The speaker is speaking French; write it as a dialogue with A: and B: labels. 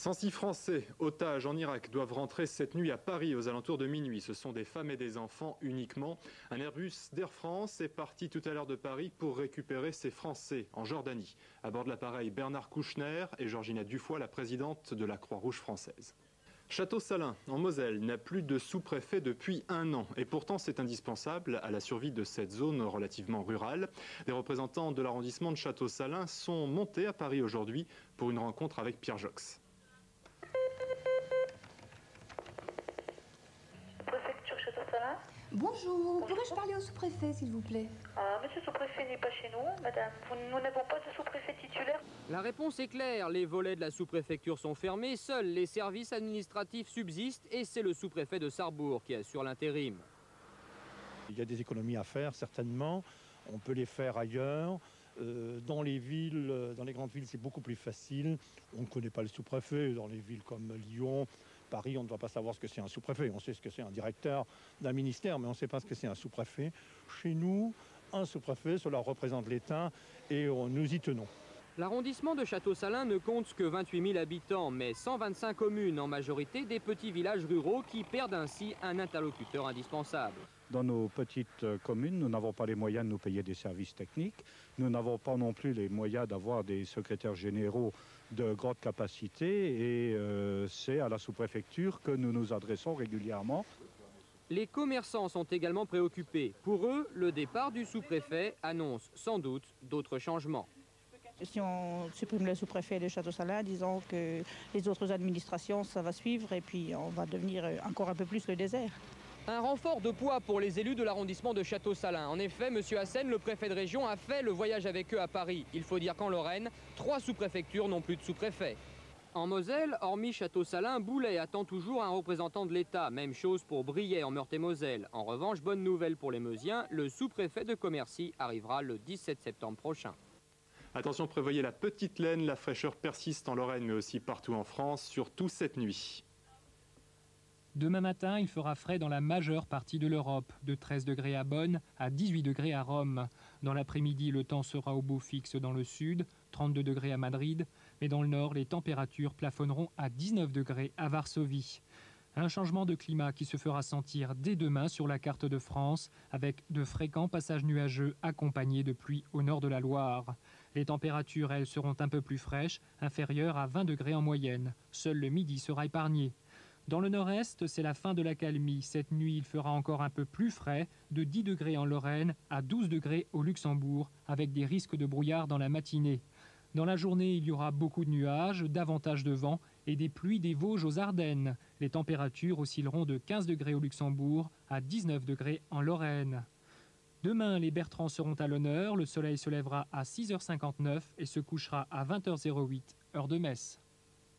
A: 106 Français otages en Irak doivent rentrer cette nuit à Paris aux alentours de minuit. Ce sont des femmes et des enfants uniquement. Un Airbus d'Air France est parti tout à l'heure de Paris pour récupérer ces Français en Jordanie. À bord de l'appareil, Bernard Kouchner et Georgina Dufoy, la présidente de la Croix-Rouge française. Château-Salins, en Moselle, n'a plus de sous-préfet depuis 1 an. Et pourtant, c'est indispensable à la survie de cette zone relativement rurale. Des représentants de l'arrondissement de Château-Salins sont montés à Paris aujourd'hui pour une rencontre avec Pierre Jox.
B: Préfecture Château-Salins.
C: Bonjour, pourrais-je parler au sous-préfet, s'il vous plaît?
B: Ah, monsieur le sous-préfet n'est pas chez nous, madame. Nous n'avons pas de sous-préfet titulaire.
D: La réponse est claire, les volets de la sous-préfecture sont fermés, seuls les services administratifs subsistent et c'est le sous-préfet de Sarrebourg qui assure l'intérim.
E: Il y a des économies à faire, certainement. On peut les faire ailleurs. Dans les villes, dans les grandes villes, c'est beaucoup plus facile. On ne connaît pas le sous-préfet. Dans les villes comme Lyon, Paris, on ne doit pas savoir ce que c'est un sous-préfet. On sait ce que c'est un directeur d'un ministère, mais on ne sait pas ce que c'est un sous-préfet. Chez nous, un sous-préfet, cela représente l'État et nous y tenons.
D: L'arrondissement de Château-Salins ne compte que 28 000 habitants, mais 125 communes, en majorité des petits villages ruraux qui perdent ainsi un interlocuteur indispensable.
F: Dans nos petites communes, nous n'avons pas les moyens de nous payer des services techniques. Nous n'avons pas non plus les moyens d'avoir des secrétaires généraux de grande capacité et c'est à la sous-préfecture que nous nous adressons régulièrement.
D: Les commerçants sont également préoccupés. Pour eux, le départ du sous-préfet annonce sans doute d'autres changements.
G: Si on supprime le sous-préfet de Château-Salins, disons que les autres administrations, ça va suivre et puis on va devenir encore un peu plus le désert.
D: Un renfort de poids pour les élus de l'arrondissement de Château-Salins. En effet, M. Hassen, le préfet de région, a fait le voyage avec eux à Paris. Il faut dire qu'en Lorraine, 3 sous-préfectures n'ont plus de sous-préfet. En Moselle, hormis Château-Salins, Boulay attend toujours un représentant de l'État. Même chose pour Briey en Meurthe-et-Moselle. En revanche, bonne nouvelle pour les Meusiens, le sous-préfet de Commercy arrivera le 17 septembre prochain.
A: Attention, prévoyez la petite laine, la fraîcheur persiste en Lorraine mais aussi partout en France, surtout cette nuit.
H: Demain matin, il fera frais dans la majeure partie de l'Europe, de 13 degrés à Bonn à 18 degrés à Rome. Dans l'après-midi, le temps sera au beau fixe dans le sud, 32 degrés à Madrid, mais dans le nord, les températures plafonneront à 19 degrés à Varsovie. Un changement de climat qui se fera sentir dès demain sur la carte de France, avec de fréquents passages nuageux accompagnés de pluie au nord de la Loire. Les températures, elles, seront un peu plus fraîches, inférieures à 20 degrés en moyenne. Seul le midi sera épargné. Dans le nord-est, c'est la fin de l'accalmie. Cette nuit, il fera encore un peu plus frais, de 10 degrés en Lorraine à 12 degrés au Luxembourg, avec des risques de brouillard dans la matinée. Dans la journée, il y aura beaucoup de nuages, davantage de vent et des pluies des Vosges aux Ardennes. Les températures oscilleront de 15 degrés au Luxembourg à 19 degrés en Lorraine. Demain, les Bertrands seront à l'honneur. Le soleil se lèvera à 6h59 et se couchera à 20h08, heure de Metz.